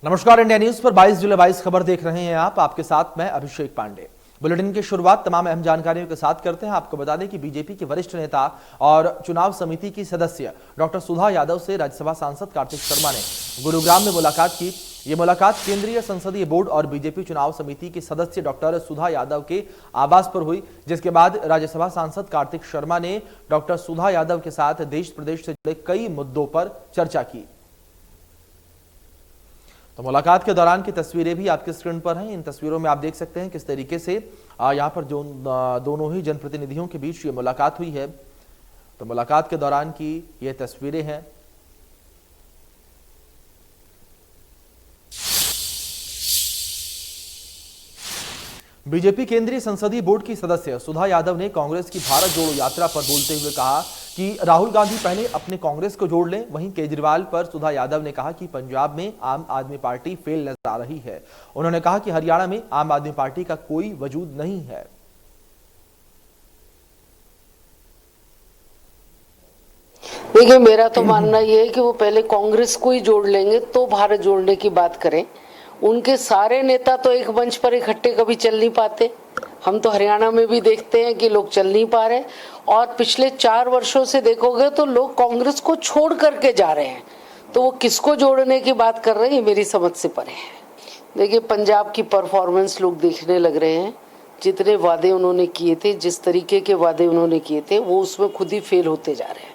नमस्कार, India news पर 22 जुलाई 22 खबर देख रहे हैं आप। आपके साथ मैं अभिषेक पांडे। बुलेटिन की शुरुआत तमाम अहम जानकारियों के साथ करते हैं। आपको बता दें कि बीजेपी के वरिष्ठ नेता और चुनाव समिति की सदस्य डॉक्टर सुधा यादव से राज्यसभा सांसद कार्तिक शर्मा ने गुरुग्राम में मुलाकात की। ये मुलाकात केंद्रीय संसदीय बोर्ड और बीजेपी चुनाव समिति की सदस्य डॉक्टर सुधा यादव के आवास पर हुई, जिसके बाद राज्यसभा सांसद कार्तिक शर्मा ने डॉक्टर सुधा यादव के साथ देश प्रदेश से जुड़े कई मुद्दों पर चर्चा की। तो मुलाकात के दौरान की तस्वीरें भी आपके स्क्रीन पर हैं। इन तस्वीरों में आप देख सकते हैं किस तरीके से यहाँ पर जो दोनों ही जनप्रतिनिधियों के बीच ये मुलाकात हुई है। तो मुलाकात के दौरान की ये तस्वीरें हैं। बीजेपी केंद्रीय संसदीय बोर्ड की सदस्य सुधा यादव ने कांग्रेस की भारत जोड़ो यात्रा पर बोलते हुए कहा कि राहुल गांधी पहले अपने कांग्रेस को जोड़ लें। वहीं केजरीवाल पर सुधा यादव ने कहा कि पंजाब में आम आदमी पार्टी फेल नजर आ रही है। उन्होंने कहा कि हरियाणा में आम आदमी पार्टी का कोई वजूद नहीं है। देखिए, मेरा तो मानना यह है कि वो पहले कांग्रेस को ही जोड़ लेंगे तो भारत जोड़ने की बात करें। उनके सारे नेता तो एक मंच पर इकट्ठे कभी चल नहीं पाते। हम तो हरियाणा में भी देखते हैं कि लोग चल नहीं पा रहे, और पिछले 4 वर्षों से देखोगे तो लोग कांग्रेस को छोड़ करके जा रहे हैं। तो वो किसको जोड़ने की बात कर रहे हैं, मेरी समझ से परे है। देखिए, पंजाब की परफॉर्मेंस लोग देखने लग रहे हैं। जितने वादे उन्होंने किए थे, जिस तरीके के वादे उन्होंने किए थे, वो उसमें खुद ही फेल होते जा रहे हैं।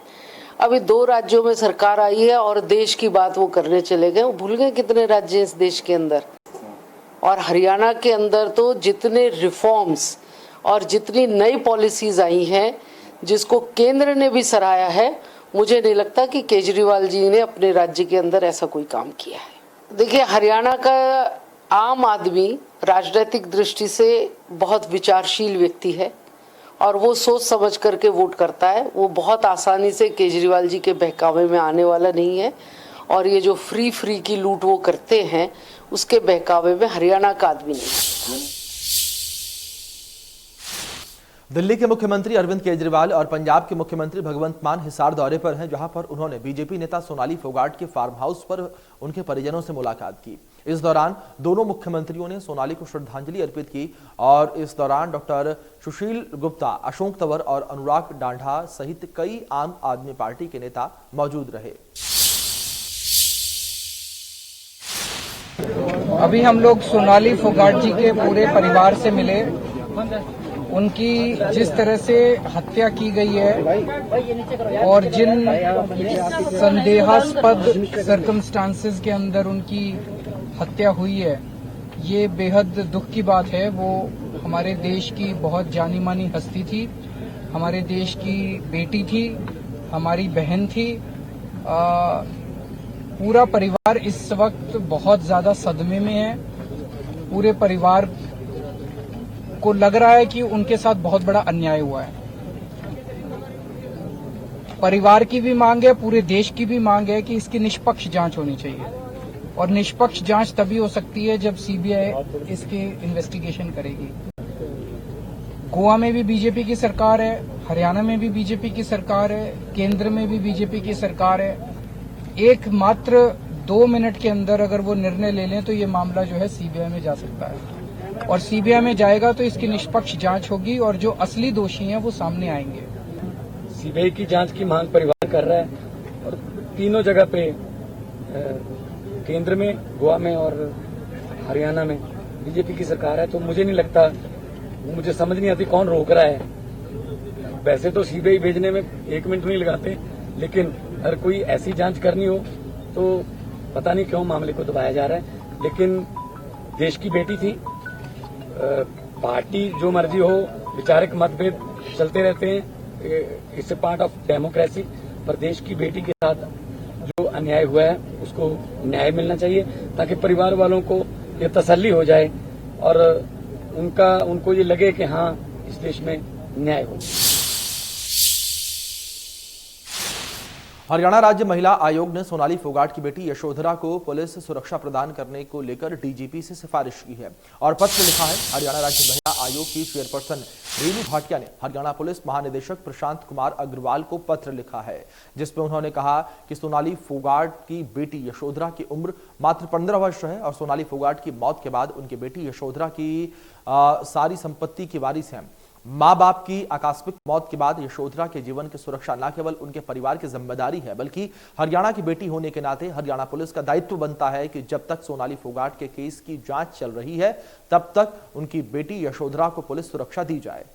अभी 2 राज्यों में सरकार आई है और देश की बात वो करने चले गए। वो भूल गए कितने राज्य हैं इस देश के अंदर। और हरियाणा के अंदर तो जितने रिफॉर्म्स और जितनी नई पॉलिसीज आई हैं, जिसको केंद्र ने भी सराहा है, मुझे नहीं लगता कि केजरीवाल जी ने अपने राज्य के अंदर ऐसा कोई काम किया है। देखिए, हरियाणा का आम आदमी राजनीतिक दृष्टि से बहुत विचारशील व्यक्ति है और वो सोच समझ करके वोट करता है। वो बहुत आसानी से केजरीवाल जी के बहकावे में आने वाला नहीं है। और ये जो फ्री की लूट वो करते हैं, उसके बहकावे में हरियाणा का आदमी नहीं। दिल्ली के मुख्यमंत्री अरविंद केजरीवाल और पंजाब के मुख्यमंत्री भगवंत मान हिसार दौरे पर हैं, जहां पर उन्होंने बीजेपी नेता सोनाली फोगाट के फार्म हाउस पर उनके परिजनों से मुलाकात की। इस दौरान दोनों मुख्यमंत्रियों ने सोनाली को श्रद्धांजलि अर्पित की और इस दौरान डॉक्टर सुशील गुप्ता, अशोक तंवर और अनुराग डांढा सहित कई आम आदमी पार्टी के नेता मौजूद रहे। अभी हम लोग सोनाली फोगाट जी के पूरे परिवार से मिले। उनकी जिस तरह से हत्या की गई है और जिन संदेहास्पद सर्कमस्टांसेस के अंदर उनकी हत्या हुई है, ये बेहद दुख की बात है। वो हमारे देश की बहुत जानी मानी हस्ती थी, हमारे देश की बेटी थी, हमारी बहन थी। पूरा परिवार इस वक्त बहुत ज्यादा सदमे में है। पूरे परिवार को लग रहा है कि उनके साथ बहुत बड़ा अन्याय हुआ है। परिवार की भी मांग है, पूरे देश की भी मांग है कि इसकी निष्पक्ष जांच होनी चाहिए। और निष्पक्ष जांच तभी हो सकती है जब सीबीआई इसके इन्वेस्टिगेशन करेगी। गोवा में भी बीजेपी की सरकार है, हरियाणा में भी बीजेपी की सरकार है, केंद्र में भी बीजेपी की सरकार है। एकमात्र 2 मिनट के अंदर अगर वो निर्णय ले लें तो ये मामला जो है सीबीआई में जा सकता है, और सीबीआई में जाएगा तो इसकी निष्पक्ष जांच होगी और जो असली दोषी हैं वो सामने आएंगे। सीबीआई की जांच की मांग परिवार कर रहा है और तीनों जगह पे केंद्र में, गोवा में और हरियाणा में बीजेपी की सरकार है। तो मुझे नहीं लगता, मुझे समझ नहीं आती कौन रोक रहा है। वैसे तो सीबीआई भेजने में 1 मिनट नहीं लगाते, लेकिन अगर कोई ऐसी जांच करनी हो तो पता नहीं क्यों मामले को दबाया जा रहा है। लेकिन देश की बेटी थी, पार्टी जो मर्जी हो, विचारक मतभेद चलते रहते हैं, it's a part of democracy. पर देश की बेटी के साथ जो अन्याय हुआ है उसको न्याय मिलना चाहिए, ताकि परिवार वालों को ये तसल्ली हो जाए और उनको ये लगे कि हाँ, इस देश में न्याय हो। हरियाणा राज्य महिला आयोग ने सोनाली फोगाट की बेटी यशोधरा को पुलिस सुरक्षा प्रदान करने को लेकर डीजीपी से सिफारिश की है और पत्र लिखा है। हरियाणा राज्य महिला आयोग की चेयरपर्सन रेणु भाटिया ने हरियाणा पुलिस महानिदेशक प्रशांत कुमार अग्रवाल को पत्र लिखा है, जिसमें उन्होंने कहा कि सोनाली फोगाट की बेटी यशोधरा की उम्र मात्र 15 वर्ष है और सोनाली फोगाट की मौत के बाद उनकी बेटी यशोधरा की सारी संपत्ति की वारिस है। मां बाप की आकस्मिक मौत के बाद यशोधरा के जीवन की सुरक्षा न केवल उनके परिवार की जिम्मेदारी है, बल्कि हरियाणा की बेटी होने के नाते हरियाणा पुलिस का दायित्व बनता है कि जब तक सोनाली फोगाट के केस की जांच चल रही है तब तक उनकी बेटी यशोधरा को पुलिस सुरक्षा दी जाए।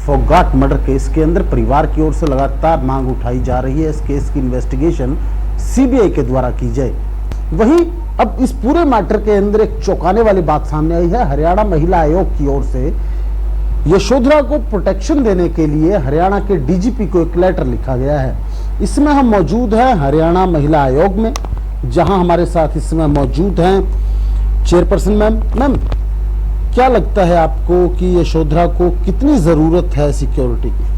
फोगाट मर्डर केस के अंदर परिवार की ओर से लगातार मांग उठाई जा रही है, इस केस की इन्वेस्टिगेशन सीबीआई के द्वारा की जाए। वहीं अब इस पूरे मैटर के अंदर एक चौंकाने वाली बात सामने आई है। हरियाणा महिला आयोग की ओर से यशोधरा को प्रोटेक्शन देने के लिए हरियाणा के डीजीपी को एक लेटर लिखा गया है। इसमें हम मौजूद हैं हरियाणा महिला आयोग में, जहां हमारे साथ इस समय मौजूद हैं चेयरपर्सन मैम। क्या लगता है आपको कि यशोधरा को कितनी जरूरत है सिक्योरिटी की?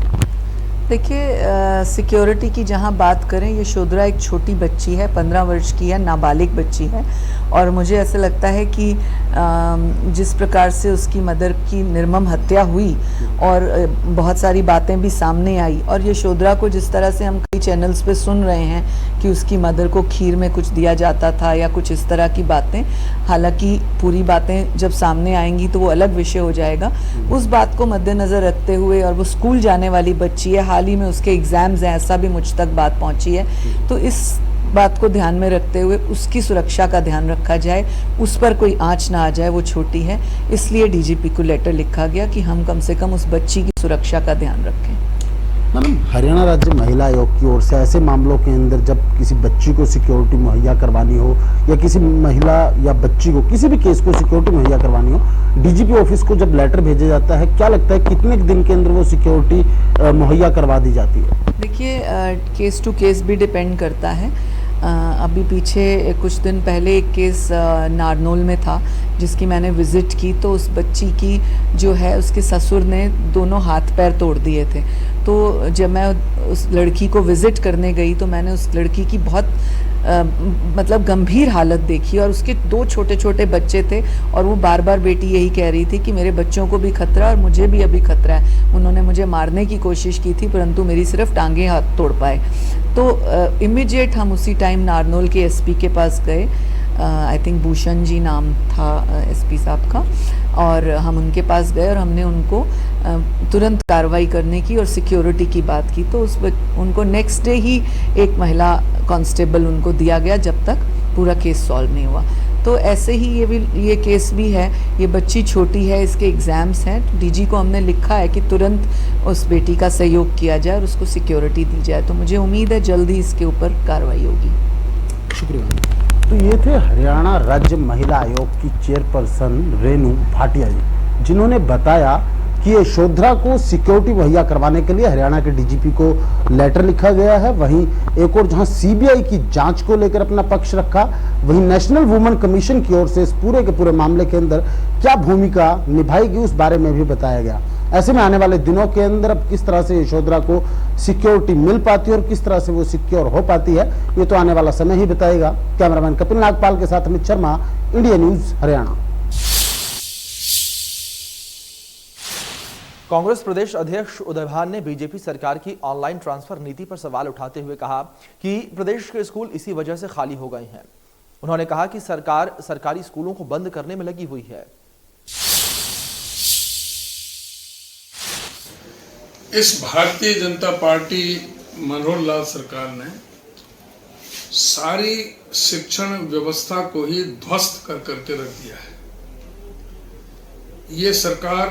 देखिए, सिक्योरिटी की जहाँ बात करें, यशोधरा एक छोटी बच्ची है, 15 वर्ष की है, नाबालिग बच्ची है। और मुझे ऐसा लगता है कि जिस प्रकार से उसकी मदर की निर्मम हत्या हुई और बहुत सारी बातें भी सामने आई, और यशोधरा को जिस तरह से हम कई चैनल्स पे सुन रहे हैं कि उसकी मदर को खीर में कुछ दिया जाता था या कुछ इस तरह की बातें, हालांकि पूरी बातें जब सामने आएंगी तो वो अलग विषय हो जाएगा। उस बात को मद्देनज़र रखते हुए, और वो स्कूल जाने वाली बच्ची है, हाल ही में उसके एग्ज़ाम्स हैं, ऐसा भी मुझ तक बात पहुंची है, तो इस बात को ध्यान में रखते हुए उसकी सुरक्षा का ध्यान रखा जाए, उस पर कोई आंच ना आ जाए, वो छोटी है। इसलिए डीजीपी को लेटर लिखा गया कि हम कम से कम उस बच्ची की सुरक्षा का ध्यान रखें। मैडम, हरियाणा राज्य महिला आयोग की ओर से ऐसे मामलों के अंदर जब किसी बच्ची को सिक्योरिटी मुहैया करवानी हो या किसी महिला या बच्ची को किसी भी केस को सिक्योरिटी मुहैया करवानी हो, डीजीपी ऑफिस को जब लेटर भेजा जाता है, क्या लगता है कितने दिन के अंदर वो सिक्योरिटी मुहैया करवा दी जाती है? देखिए, केस टू केस भी डिपेंड करता है। अभी पीछे कुछ दिन पहले एक केस नारनौल में था जिसकी मैंने विज़िट की, तो उस बच्ची की जो है उसके ससुर ने दोनों हाथ पैर तोड़ दिए थे। तो जब मैं उस लड़की को विज़िट करने गई तो मैंने उस लड़की की बहुत मतलब गंभीर हालत देखी, और उसके 2 छोटे छोटे बच्चे थे, और वो बार बार बेटी यही कह रही थी कि मेरे बच्चों को भी खतरा और मुझे भी अभी खतरा है। उन्होंने मुझे मारने की कोशिश की थी, परंतु मेरी सिर्फ टांगें हाथ तोड़ पाए। तो इमीडिएट हम उसी टाइम नारनौल के एसपी के पास गए, आई थिंक भूषण जी नाम था एसपी साहब का, और हम उनके पास गए और हमने उनको तुरंत कार्रवाई करने की और सिक्योरिटी की बात की। तो उनको नेक्स्ट डे ही एक महिला कांस्टेबल उनको दिया गया जब तक पूरा केस सॉल्व नहीं हुआ। तो ऐसे ही ये केस भी है। ये बच्ची छोटी है, इसके एग्ज़ाम्स हैं, तो डीजी को हमने लिखा है कि तुरंत उस बेटी का सहयोग किया जाए और उसको सिक्योरिटी दी जाए। तो मुझे उम्मीद है जल्दी इसके ऊपर कार्रवाई होगी। शुक्रिया। तो ये थे हरियाणा राज्य महिला आयोग की चेयरपर्सन रेणु भाटिया जी, जिन्होंने बताया कि यशोधरा को सिक्योरिटी मुहैया करवाने के लिए हरियाणा के डीजीपी को लेटर लिखा गया है। वहीं एक और जहां सीबीआई की जांच को लेकर अपना पक्ष रखा, वहीं नेशनल वुमेन कमीशन की ओर से इस पूरे के पूरे मामले के अंदर क्या भूमिका निभाएगी उस बारे में भी बताया गया। ऐसे में आने वाले दिनों के अंदर अब किस तरह से यशोधरा को सिक्योरिटी मिल पाती है और किस तरह से वो सिक्योर हो पाती है, ये तो आने वाला समय ही बताएगा। कैमरामैन कपिल नागपाल के साथ अमित शर्मा, इंडिया न्यूज हरियाणा। कांग्रेस प्रदेश अध्यक्ष उदय भान ने बीजेपी सरकार की ऑनलाइन ट्रांसफर नीति पर सवाल उठाते हुए कहा कि प्रदेश के स्कूल इसी वजह से खाली हो गए हैं। उन्होंने कहा कि सरकार सरकारी स्कूलों को बंद करने में लगी हुई है। इस भारतीय जनता पार्टी मनोहर लाल सरकार ने सारी शिक्षण व्यवस्था को ही ध्वस्त कर करके रख दिया है। ये सरकार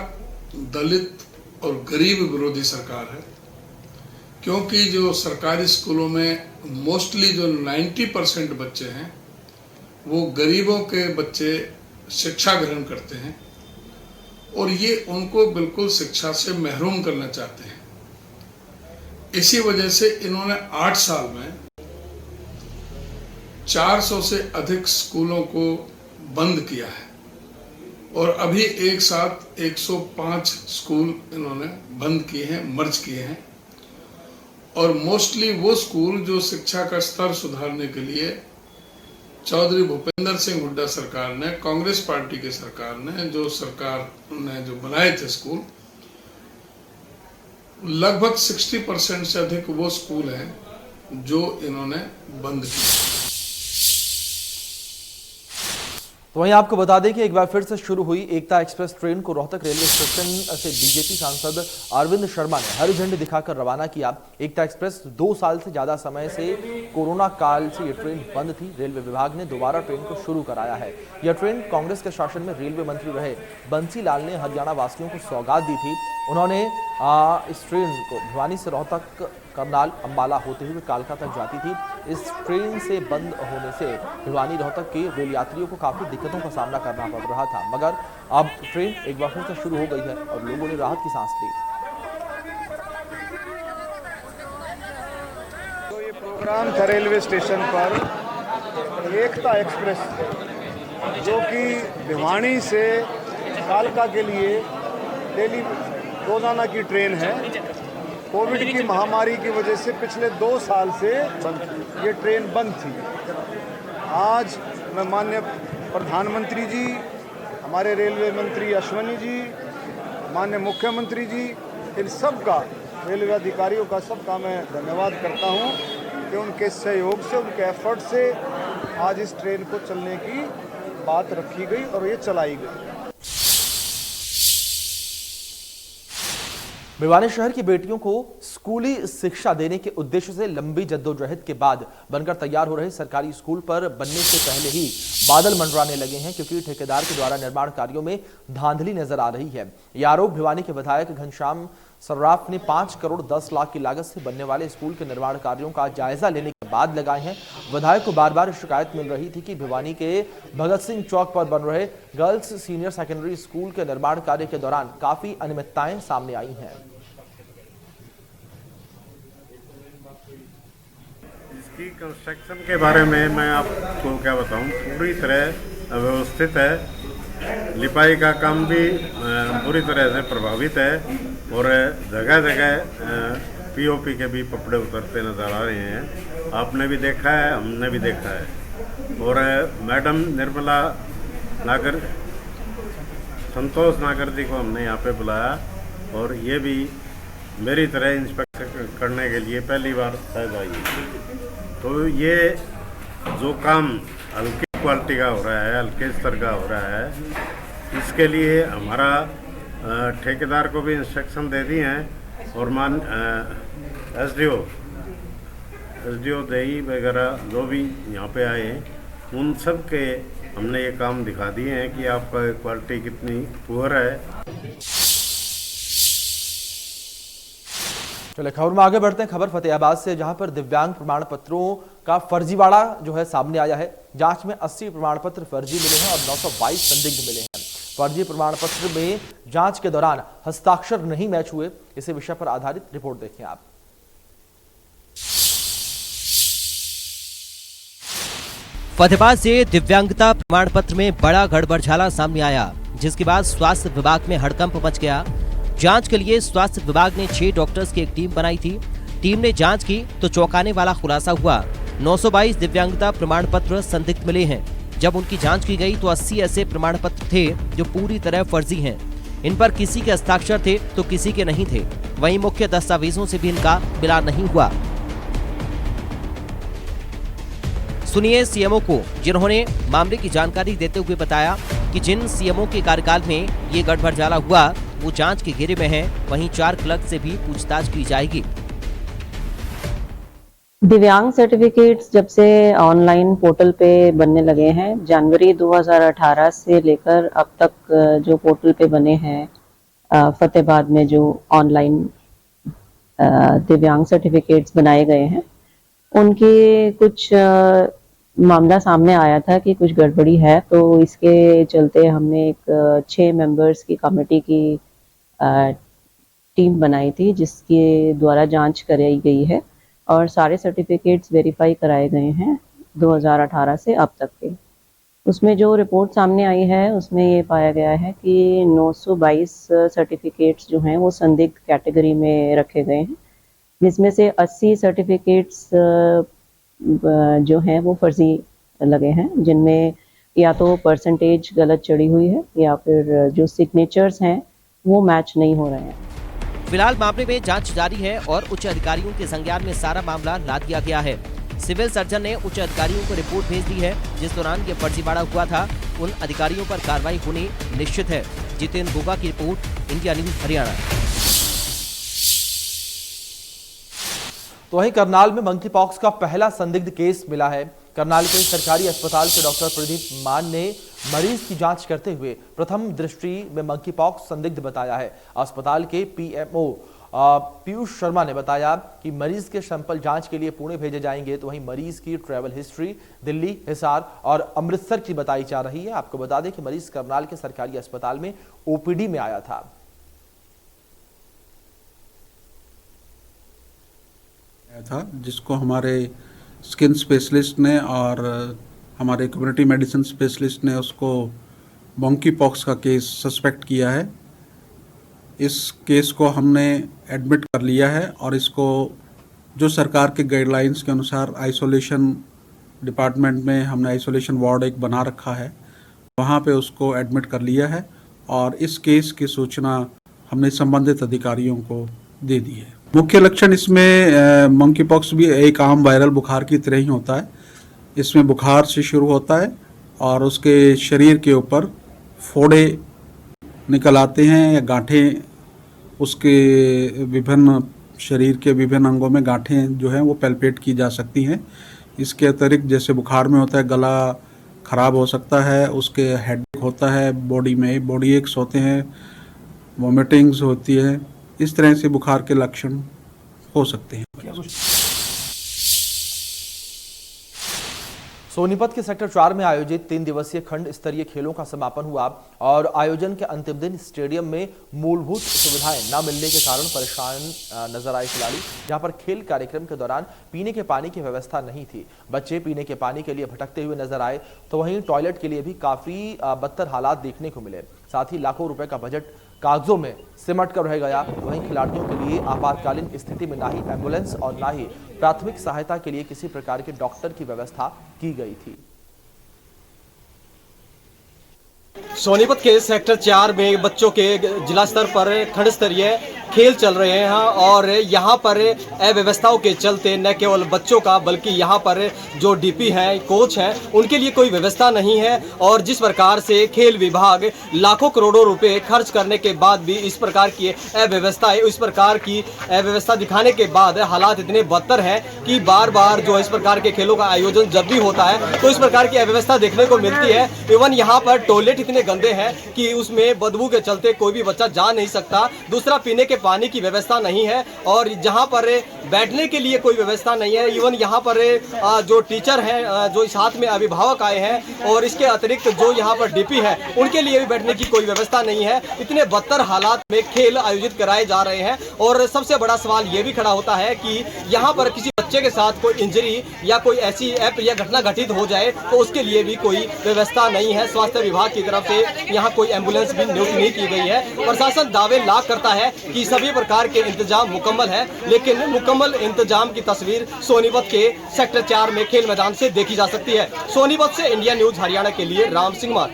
दलित और गरीब विरोधी सरकार है, क्योंकि जो सरकारी स्कूलों में मोस्टली जो 90% बच्चे हैं वो गरीबों के बच्चे शिक्षा ग्रहण करते हैं और ये उनको बिल्कुल शिक्षा से महरूम करना चाहते हैं। इसी वजह से इन्होंने 8 साल में 400 से अधिक स्कूलों को बंद किया है और अभी एक साथ 105 स्कूल इन्होंने बंद किए हैं, मर्ज किए हैं। और मोस्टली वो स्कूल जो शिक्षा का स्तर सुधारने के लिए चौधरी भूपेंद्र सिंह हुड्डा सरकार ने, कांग्रेस पार्टी की सरकार ने, जो सरकार ने जो बनाए थे स्कूल, लगभग 60% से अधिक वो स्कूल हैं जो इन्होंने बंद किए। तो वहीं आपको बता दें कि एक बार फिर से शुरू हुई एकता एक्सप्रेस ट्रेन को रोहतक रेलवे स्टेशन से बीजेपी सांसद अरविंद शर्मा ने हरी झंडी दिखाकर रवाना किया। एकता एक्सप्रेस 2 साल से ज्यादा समय से कोरोना काल से ये ट्रेन बंद थी। रेलवे विभाग ने दोबारा ट्रेन को शुरू कराया है। यह ट्रेन कांग्रेस के शासन में रेलवे मंत्री रहे बंसी लाल ने हरियाणा वासियों को सौगात दी थी। उन्होंने इस ट्रेन को भिवानी से रोहतक, करनाल, अंबाला होते हुए कालका तक जाती थी। इस ट्रेन से बंद होने से भिवानी रोहतक के रेल यात्रियों को काफी दिक्कतों का सामना करना पड़ रहा था, मगर अब ट्रेन एक बार फिर से शुरू हो गई है और लोगों ने राहत की सांस ली। तो ये प्रोग्राम था रेलवे स्टेशन पर एकता एक्सप्रेस, जो कि भिवानी से कालका के लिए डेली रोजाना की ट्रेन है। कोविड की महामारी की वजह से पिछले 2 साल से ये ट्रेन बंद थी। आज मैं माननीय प्रधानमंत्री जी, हमारे रेलवे मंत्री अश्वनी जी, माननीय मुख्यमंत्री जी, इन सब का, रेलवे अधिकारियों का, सबका मैं धन्यवाद करता हूं कि उनके सहयोग से, उनके एफर्ट से आज इस ट्रेन को चलने की बात रखी गई और ये चलाई गई। भिवानी शहर की बेटियों को स्कूली शिक्षा देने के उद्देश्य से लंबी जद्दोजहद के बाद बनकर तैयार हो रहे सरकारी स्कूल पर बनने से पहले ही बादल मंडराने लगे हैं, क्योंकि ठेकेदार के द्वारा निर्माण कार्यों में धांधली नजर आ रही है। यह आरोप भिवानी के विधायक घनश्याम सर्राफ ने 5 करोड़ 10 लाख की लागत से बनने वाले स्कूल के निर्माण कार्यों का जायजा लेने के बाद लगाए हैं। विधायक को बार बार शिकायत मिल रही थी कि भिवानी के भगत सिंह चौक पर बन रहे गर्ल्स सीनियर सेकेंडरी स्कूल के निर्माण कार्य के दौरान काफी अनियमितताएं सामने आई हैं। इसकी कंस्ट्रक्शन के बारे में मैं आपको क्या बताऊं, पूरी तरह अव्यवस्थित है। लिपाई का काम भी पूरी तरह से प्रभावित है और जगह जगह पीओपी के भी कपड़े उतरते नजर आ रहे हैं। आपने भी देखा है, हमने भी देखा है। और मैडम निर्मला नागर, संतोष नागर जी को हमने यहाँ पे बुलाया और ये भी मेरी तरह इंस्पेक्शन करने के लिए पहली बार शायद आई है। तो ये जो काम हल्की क्वालिटी का हो रहा है, हल्के स्तर का हो रहा है, इसके लिए हमारा ठेकेदार को भी इंस्ट्रक्शन दे दिए हैं और एसडीओ देई वगैरह जो भी यहाँ पे आए हैं उन सब के हमने ये काम दिखा दिए हैं कि आपका क्वालिटी कितनी पुअर है। चले खबर में आगे बढ़ते हैं। खबर फतेहाबाद से, जहां पर दिव्यांग प्रमाण पत्रों का फर्जीवाड़ा जो है सामने आया है। जांच में 80 प्रमाण पत्र फर्जी मिले हैं और 922 संदिग्ध मिले हैं। फर्जी प्रमाण पत्र में जांच के दौरान हस्ताक्षर नहीं मैच हुए। इसी विषय पर आधारित रिपोर्ट देखें आप। फतेहाबाद से दिव्यांगता प्रमाण पत्र में बड़ा गड़बड़झाला सामने आया, जिसके बाद स्वास्थ्य विभाग में हड़कंप मच गया। जांच के लिए स्वास्थ्य विभाग ने 6 डॉक्टर्स की एक टीम बनाई थी। टीम ने जांच की तो चौंकाने वाला खुलासा हुआ। 922 दिव्यांगता प्रमाण पत्र संदिग्ध मिले हैं। जब उनकी जांच की गई तो 80 ऐसे प्रमाण पत्र थे जो पूरी तरह फर्जी हैं। इन पर किसी के हस्ताक्षर थे तो किसी के नहीं थे। वहीं मुख्य दस्तावेजों से भी इनका मिलान नहीं हुआ। सुनिए सीएमओ को, जिन्होंने मामले की जानकारी देते हुए बताया कि जिन सीएमओ के कार्यकाल में ये गड़बड़झाला हुआ वो जांच के घेरे में हैं। वहीं 4 क्लर्क से भी पूछताछ की जाएगी। दिव्यांग सर्टिफिकेट्स जब से ऑनलाइन पोर्टल पे बनने लगे हैं, जनवरी 2018 से लेकर अब तक जो पोर्टल पे बने हैं फतेहाबाद में, जो ऑनलाइन दिव्यांग सर्टिफिकेट्स बनाए गए हैं, उनके कुछ मामला सामने आया था कि कुछ गड़बड़ी है। तो इसके चलते हमने एक 6 मेंबर्स की कमेटी की टीम बनाई थी, जिसके द्वारा जांच कराई गई है और सारे सर्टिफिकेट्स वेरीफाई कराए गए हैं 2018 से अब तक के। उसमें जो रिपोर्ट सामने आई है उसमें ये पाया गया है कि 922 सर्टिफिकेट्स जो हैं वो संदिग्ध कैटेगरी में रखे गए हैं, जिसमें से 80 सर्टिफिकेट्स जो हैं वो फर्जी लगे हैं, जिनमें या तो परसेंटेज गलत चढ़ी हुई है या फिर जो सिग्नेचर्स हैं वो मैच नहीं हो रहे हैं। फिलहाल मामले में जांच जारी है और उच्च अधिकारियों के संज्ञान में सारा मामला ला दिया गया है। सिविल सर्जन ने उच्च अधिकारियों को रिपोर्ट भेज दी है। जिस दौरान ये फर्जीवाड़ा हुआ था उन अधिकारियों पर कार्रवाई होनी निश्चित है। जितेंद्र गोगा की रिपोर्ट, इंडिया न्यूज हरियाणा। तो वहीं करनाल में मंकी पॉक्स का पहला संदिग्ध केस मिला है। करनाल के सरकारी अस्पताल के डॉक्टर प्रदीप मान ने मरीज की जांच करते हुए प्रथम दृष्टि में मंकी पॉक्स संदिग्ध बताया है। अस्पताल के पीएमओ पीयूष शर्मा ने बताया कि मरीज के सैंपल जांच के लिए पुणे भेजे जाएंगे। तो वहीं मरीज की ट्रैवल हिस्ट्री दिल्ली, हिसार और अमृतसर की बताई जा रही है। आपको बता दें कि मरीज करनाल के सरकारी अस्पताल में ओपीडी में आया था। जिसको हमारे स्किन स्पेशलिस्ट ने और हमारे कम्युनिटी मेडिसिन स्पेशलिस्ट ने उसको मंकी पॉक्स का केस सस्पेक्ट किया है। इस केस को हमने एडमिट कर लिया है और इसको जो सरकार के गाइडलाइंस के अनुसार आइसोलेशन डिपार्टमेंट में हमने आइसोलेशन वार्ड एक बना रखा है, वहाँ पे उसको एडमिट कर लिया है और इस केस की सूचना हमने संबंधित अधिकारियों को दे दी है। मुख्य लक्षण इसमें मंकी पॉक्स भी एक आम वायरल बुखार की तरह ही होता है। इसमें बुखार से शुरू होता है और उसके शरीर के ऊपर फोड़े निकल आते हैं या गांठें, उसके विभिन्न शरीर के विभिन्न अंगों में गांठें जो हैं वो पैल्पेट की जा सकती हैं। इसके अतिरिक्त जैसे बुखार में होता है गला खराब हो सकता है, उसके हेडेक होता है, बॉडी एक्स होते हैं, वॉमिटिंग्स होती है। इस तरह से बुखार के लक्षण हो सकते हैं। सोनीपत के सेक्टर 4 में आयोजित 3 दिवसीय खंड स्तरीय खेलों का समापन हुआ और आयोजन के अंतिम दिन स्टेडियम में मूलभूत सुविधाएं न मिलने के कारण परेशान नजर आए खिलाड़ी। जहां पर खेल कार्यक्रम के दौरान पीने के पानी की व्यवस्था नहीं थी, बच्चे पीने के पानी के लिए भटकते हुए नजर आए। तो वहीं टॉयलेट के लिए भी काफी बदतर हालात देखने को मिले। साथ ही लाखों रुपए का बजट कागजों में सिमट कर रह गया। वहीं खिलाड़ियों के लिए आपातकालीन स्थिति में ना ही एम्बुलेंस और ना ही प्राथमिक सहायता के लिए किसी प्रकार के डॉक्टर की व्यवस्था की गई थी। सोनीपत के सेक्टर 4 में बच्चों के जिला स्तर पर खंड स्तरीय खेल चल रहे हैं और यहाँ पर अव्यवस्थाओं के चलते न केवल बच्चों का बल्कि यहाँ पर जो डीपी हैं, कोच हैं, उनके लिए कोई व्यवस्था नहीं है। और जिस प्रकार से खेल विभाग लाखों करोड़ों रुपए खर्च करने के बाद भी इस प्रकार की अव्यवस्था है, इस प्रकार की अव्यवस्था दिखाने के बाद हालात इतने बदतर हैं कि बार बार जो इस प्रकार के खेलों का आयोजन जब भी होता है तो इस प्रकार की अव्यवस्था देखने को मिलती है। इवन यहाँ पर टॉयलेट इतने गंदे हैं कि उसमें बदबू के चलते कोई भी बच्चा जा नहीं सकता। दूसरा, पीने के पानी की व्यवस्था नहीं है और जहां पर बैठने के लिए कोई व्यवस्था नहीं है। इवन यहां पर जो टीचर हैं, जो साथ में अभिभावक आए हैं और इसके अतिरिक्त जो यहां पर डीपी है, उनके लिए भी बैठने की कोई व्यवस्था नहीं है। इतने बदतर हालात में खेल आयोजित कराए जा रहे हैं और सबसे बड़ा सवाल ये भी खड़ा होता है कि यहां पर किसी बच्चे के साथ कोई इंजरी या कोई ऐसी ऐप या घटना घटित हो जाए तो उसके लिए भी कोई व्यवस्था नहीं है। स्वास्थ्य विभाग की तरफ से यहाँ कोई एम्बुलेंस भी नियुक्त नहीं की गई है। प्रशासन दावे लाख करता है कि सभी प्रकार के इंतजाम मुकम्मल है, लेकिन मुकम्मल इंतजाम की तस्वीर सोनीपत के सेक्टर 4 में खेल मैदान से देखी जा सकती है। सोनीपत से इंडिया न्यूज हरियाणा के लिए राम सिंह मान।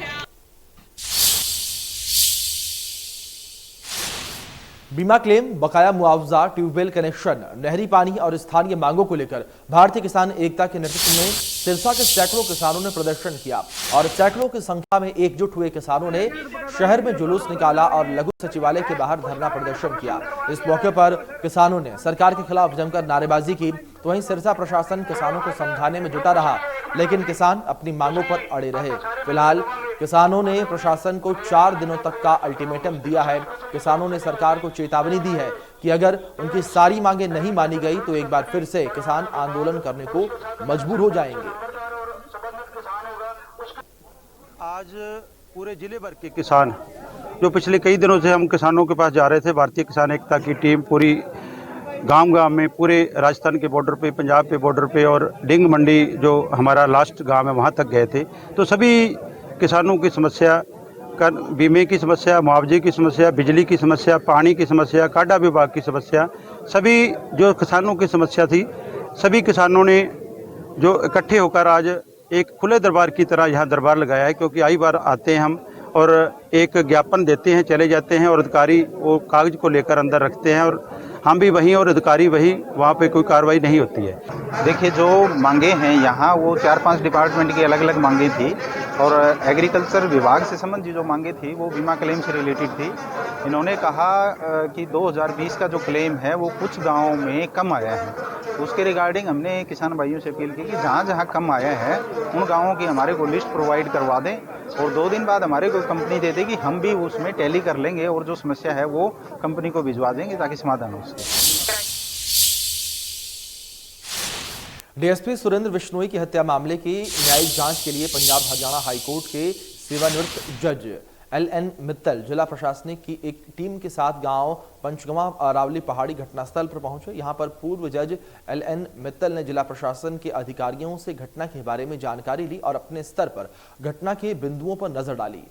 बीमा क्लेम, बकाया मुआवजा, ट्यूबवेल कनेक्शन, नहरी पानी और स्थानीय मांगों को लेकर भारतीय किसान एकता के नेतृत्व में सिरसा के सैकड़ों किसानों ने प्रदर्शन किया और सैकड़ों की संख्या में एकजुट हुए किसानों ने शहर में जुलूस निकाला और लघु सचिवालय के बाहर धरना प्रदर्शन किया। इस मौके पर किसानों ने सरकार के खिलाफ जमकर नारेबाजी की। तो वहीं सिरसा प्रशासन किसानों को समझाने में जुटा रहा, लेकिन किसान अपनी मांगों पर अड़े रहे। फिलहाल किसानों ने प्रशासन को 4 दिनों तक का अल्टीमेटम दिया है। किसानों ने सरकार को चेतावनी दी है कि अगर उनकी सारी मांगें नहीं मानी गई तो एक बार फिर से किसान आंदोलन करने को मजबूर हो जाएंगे। आज पूरे जिले भर के किसान जो पिछले कई दिनों से हम किसानों के पास जा रहे थे, भारतीय किसान एकता की टीम पूरी गांव-गांव में, पूरे राजस्थान के बॉर्डर पे, पंजाब के बॉर्डर पे और डिंग मंडी जो हमारा लास्ट गांव है वहां तक गए थे। तो सभी किसानों की समस्या, बीमे की समस्या, मुआवजे की समस्या, बिजली की समस्या, पानी की समस्या, काडा विभाग की समस्या, सभी जो किसानों की समस्या थी, सभी किसानों ने जो इकट्ठे होकर आज एक खुले दरबार की तरह यहाँ दरबार लगाया है, क्योंकि आई बार आते हैं हम और एक ज्ञापन देते हैं, चले जाते हैं और अधिकारी वो कागज को लेकर अंदर रखते हैं और हम भी वहीं और अधिकारी वहीं, वहाँ पे कोई कार्रवाई नहीं होती है। देखिए, जो मांगे हैं यहाँ वो 4-5 डिपार्टमेंट की अलग अलग मांगे थी और एग्रीकल्चर विभाग से संबंधित जो मांगे थी वो बीमा क्लेम से रिलेटेड थी। इन्होंने कहा कि 2020 का जो क्लेम है वो कुछ गाँवों में कम आया है, उसके रिगार्डिंग हमने किसान भाइयों से अपील की कि जहाँ जहाँ कम आया है उन गाँवों की हमारे को लिस्ट प्रोवाइड करवा दें और 2 दिन बाद हमारे को कंपनी दे देगी, हम भी उसमें टैली कर लेंगे और जो समस्या है वो कंपनी को भिजवा देंगे ताकि समाधान हो सके। डीएसपी सुरेंद्र बिश्नोई की हत्या मामले की न्यायिक जांच के लिए पंजाब हरियाणा हाईकोर्ट के सेवानिवृत्त जज LN मित्तल जिला प्रशासनिक की एक टीम के साथ गांव पंचगवा अरावली पहाड़ी घटनास्थल पर पहुंचे। यहां पर पूर्व जज LN मित्तल ने जिला प्रशासन के अधिकारियों से घटना के बारे में जानकारी ली और अपने स्तर पर घटना के बिंदुओं पर नजर डाली।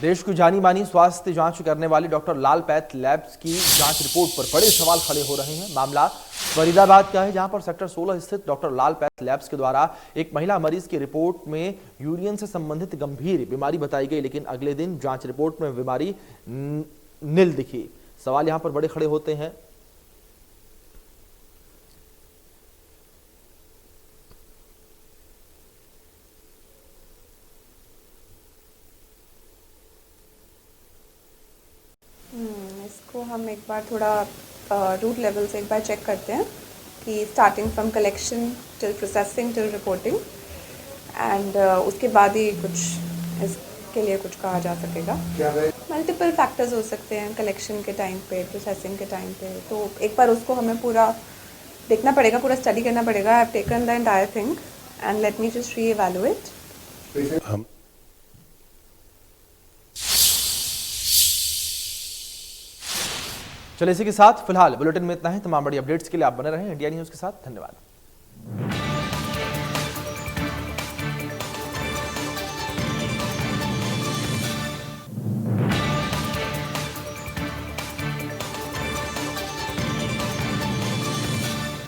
देश की जानी मानी स्वास्थ्य जांच करने वाली डॉक्टर लाल पैथ लैब्स की जांच रिपोर्ट पर बड़े सवाल खड़े हो रहे हैं। मामला फरीदाबाद का है, जहां पर सेक्टर 16 स्थित डॉक्टर लाल पैथ लैब्स के द्वारा एक महिला मरीज की रिपोर्ट में यूरिन से संबंधित गंभीर बीमारी बताई गई, लेकिन अगले दिन जांच रिपोर्ट में बीमारी नील दिखी। सवाल यहां पर बड़े खड़े होते हैं। इसको हम एक बार थोड़ा रूट लेवल से एक बार चेक करते हैं कि starting from collection till processing till reporting and उसके बाद ही कुछ इसके लिए कुछ कहा जा सकेगा। मल्टीपल फैक्टर्स हो सकते हैं कलेक्शन के टाइम पे, प्रोसेसिंग के टाइम पे, तो एक बार उसको हमें पूरा देखना पड़ेगा, पूरा स्टडी करना पड़ेगा। I have taken the entire thing and let me just re-evaluate. चलिए इसी के साथ फिलहाल बुलेटिन में इतना ही। तमाम बड़ी अपडेट्स के लिए आप बने रहें इंडिया न्यूज के साथ। धन्यवाद।